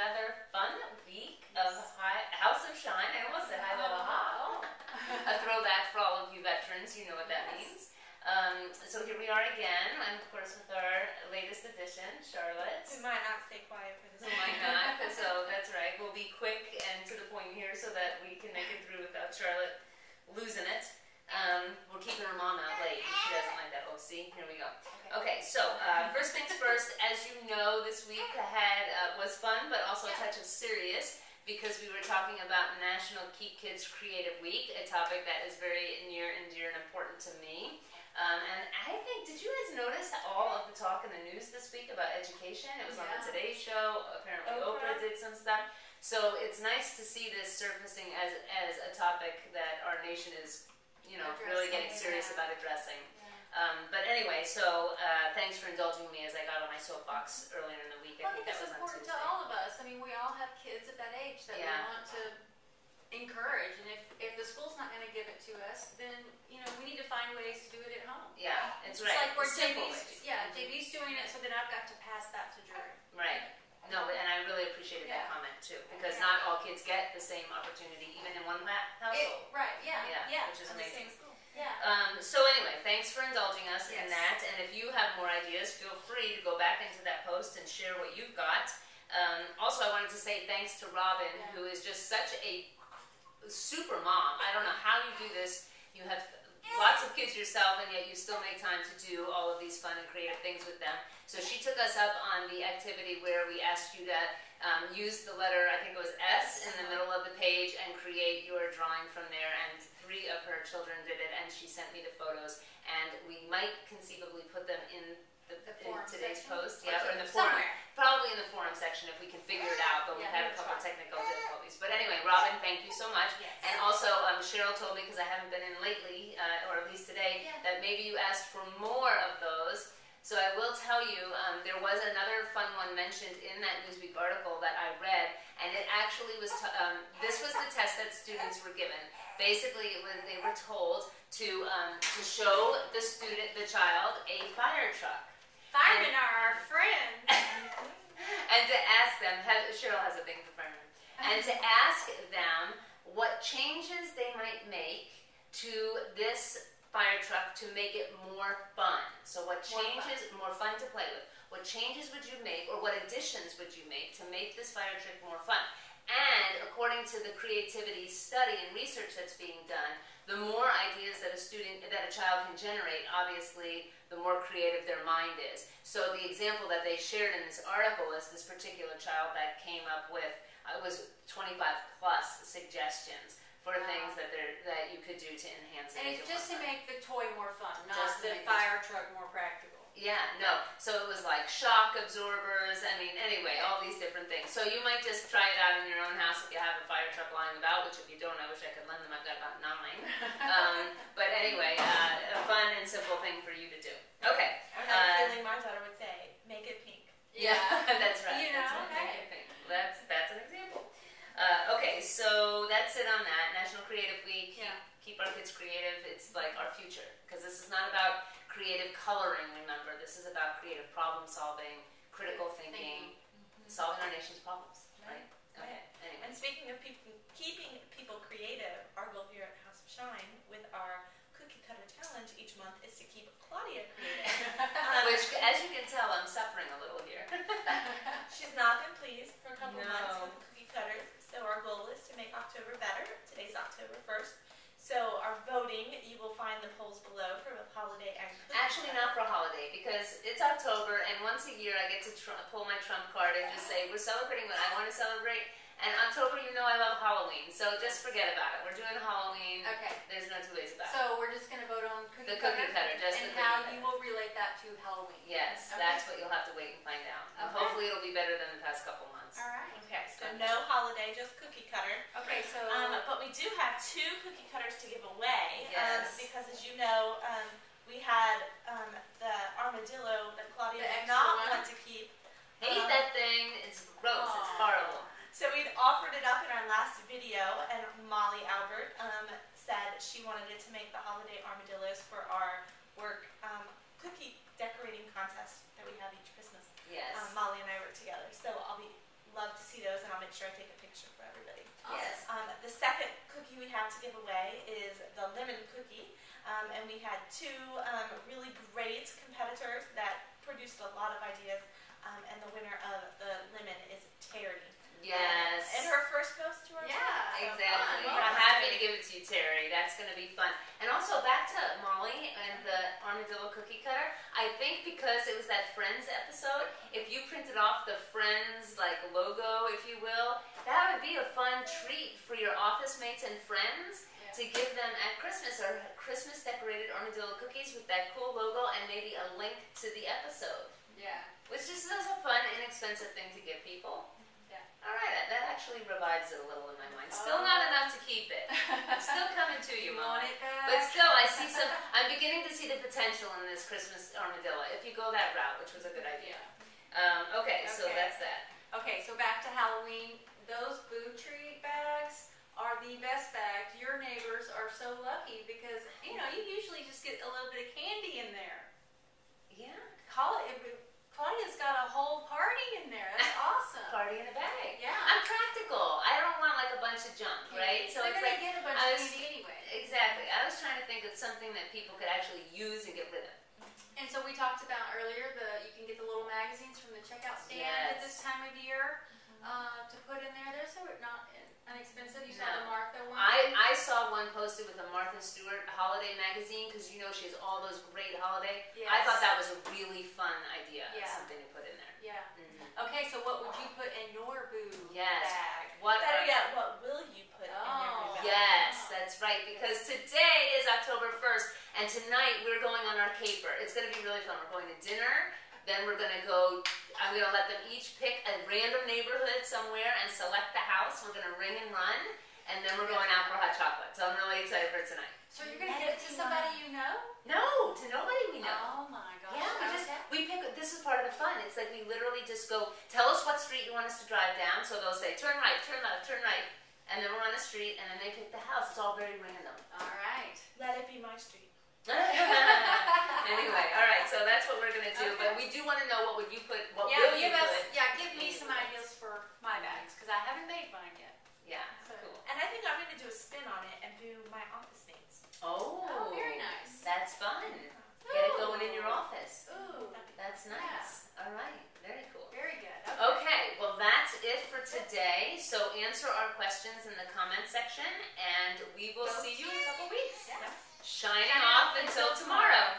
another fun week of House of Shine. I almost said High Low Ha. A throwback for all of you veterans, you know what that means. So here we are again. I'm of course with our latest addition, Charlotte. We might not stay quiet for this. We might not, so that's right. We'll be quick and to the point here so that we can make it through without Charlotte losing it. We're keeping her mom out late. She doesn't like that. Oh, see? Here we go. Okay, so first things first, as you know, this week was fun, but also a touch of serious because we were talking about National Keep Kids Creative Week, a topic that is very near and dear and important to me. And I think, did you guys notice all of the talk in the news this week about education? It was on the Today Show. Apparently Oprah did some stuff. So it's nice to see this surfacing as a topic that our nation is, you know, really getting serious about addressing. But anyway, so thanks for indulging me as I got on my soapbox earlier in the week. I think that's important to all of us. I mean, we all have kids at that age that we want to encourage, and if the school's not going to give it to us, then you know we need to find ways to do it at home. Yeah, it's right. Like where JV's doing it, so then I've got to pass that to Drew. Right. No, and I really appreciated that comment too, because not all kids get the same opportunity, even in one household. Right. Yeah. Which is amazing. Yeah. So anyway, thanks for indulging us in that. And if you have more ideas, feel free to go back into that post and share what you've got. Also, I wanted to say thanks to Robin, who is just such a super mom. I don't know how you do this. You have lots of kids yourself, and yet you still make time to do all of these fun and creative things with them. So she took us up on the activity where we asked you to use the letter, I think it was S, in the middle of the page and create your drawing from there. And 3 of her children did it, and she sent me the photos. And we might conceivably put them in today's post, or in the forum, probably in the forum section if we can figure it out. But we've had a couple of technical difficulties. But anyway, Robin, thank you so much. And also, Cheryl told me, because I haven't been in lately, or at least today, that maybe you asked for more of those. So I will tell you, there was another fun one mentioned in that Newsweek article that I read, and it actually was, this was the test that students were given. Basically, they were told to show the child a fire truck. Firemen are our friends. And to ask them, Cheryl has a thing for firemen, and to ask them what changes they might make to this fire truck to make it more fun. So what changes, more fun to play with. What changes would you make, or what additions would you make to make this fire truck more fun? And according to the creativity study and research that's being done, the more ideas that a child can generate, obviously, the more creative their mind is. So the example that they shared in this article is this particular child that came up with, it was 25 plus suggestions for things that you could do to enhance it. And it's just to make the toy more fun, not Just the fire truck more practical. Yeah, no. So it was like shock absorbers. I mean, anyway, all these different things. So you might just try it out in your own house if you have a fire truck lying about, which if you don't, I wish I could lend them. I've got about 9. But anyway, a fun and simple thing for you to do. Okay. I have a feeling my daughter would say, make it pink. Yeah, that's right. You know, Make it pink. That's an example. Okay, so that's it on that. National Creative Week. Keep our kids creative. It's like our future, because this is not about creative coloring, remember. This is about creative problem solving, critical thinking, solving our nation's problems, right? Okay. Anyway. And speaking of keeping people creative, our goal here at House of Shine with our cookie cutter challenge each month is to keep Claudia creative. Which, as you can tell, I'm suffering a little here. She's not been pleased for a couple months with cookie cutters, so our goal is to make October better. Today's October 1st. So our voting, you will find the polls below for both holiday and cookie Actually, not for holiday, because it's October, and once a year I get to pull my trump card and just say, we're celebrating what I want to celebrate. And October, you know I love Halloween, so just forget about it. We're doing Halloween. Okay. There's no 2 ways about it. So we're just going to vote on The cookie cutter, just and the how cookie you will relate that to Halloween. Yes, that's what you'll have to wait and find out. And hopefully it'll be better than the past couple months. All right. Okay, so no holiday, just cookie cutter. Okay, so but we do have 2 cookie cutters to give away. Yes. Because as you know, we had the armadillo that Claudia The did extra not one? want to keep. Hate that thing. It's gross. It's horrible. So we'd offered it up in our last video, and Molly Albert said she wanted it to make the holiday armadillos for our work cookie decorating contest that we have each Christmas. Yes. Molly and I work together, so I'll be love to see those. and we had two really great competitors that produced a lot of ideas. And the winner of the lemon is Terry. Yes. And her first post to our channel. So exactly. fun. I'm happy to give it to you, Terry. That's going to be fun. And also back to Molly and the armadillo cookie cutter. I think because it was that Friends episode, if you printed off the Friends like logo, if you will, that would be a fun treat for your office mates and friends to give them at Christmas, or Christmas decorated armadillo cookies with that cool logo and maybe a link to the episode. Yeah. Which just is a fun, inexpensive thing to give people. Yeah. All right, that actually revives it a little in my mind. Still not enough to keep it. It's still coming to you, Mom. But still, I see some. I'm beginning to see the potential in this Christmas armadillo. If you go that route, which was a good idea. Okay, so that's that. Okay, so back to Halloween. Those Boo Tree bags are the best bags. Your neighbors are so lucky because you usually just get a little bit of candy in there. Yeah. Claudia's got a whole party in there. That's awesome. Party in a bag. Yeah. I'm practical. I don't want like a bunch of junk, right? So it's like get a bunch of candy anyway. Exactly. I was trying to think of something that people could actually use and get rid of. And so we talked about earlier you can get the little magazines from the checkout stand at this time of year to put in there. They're so not inexpensive. You saw the Martha one. I saw one posted with a Martha Stewart holiday magazine because she has all those great holiday. Yes. I thought that was a really fun idea. Yeah. Something to put in there. Yeah. Okay, so what would you put in your Boo Yes. bag? Better yet, what will you put in your Boo bag? Yes, that's right. Because today is October 1st, and tonight we're going on our caper. It's going to be really fun. We're going to dinner. Then we're going to go. I'm going to let them each pick a random neighborhood somewhere and select the house. We're going to ring and run, and then we're going out for hot chocolate. So I'm really excited for tonight. So you're going to give it to somebody you know? No, to nobody we know. Oh my gosh. Yeah, we pick. This is part of the fun. It's like we literally just go. Tell us what street you want us to drive down. So they'll say turn right, turn left, turn right, and then we're on the street, and then they pick the house. It's all very random. All right. Let it be my street. Anyway, all right. So that's what we're gonna do. Okay. But we do want to know what would you put. What will you put? Yeah, give me some ideas for my bags because I haven't made mine yet. Yeah. So. Cool. And I think I'm going to do a spin on it and do my office mates. Oh, very nice. That's fun. Get it going in your office. Ooh, that's nice. Yeah. All right, very cool. Very good. Okay, well that's it for today. So answer our questions in the comment section, and we will see you in a couple weeks. Yeah. Shining off until tomorrow.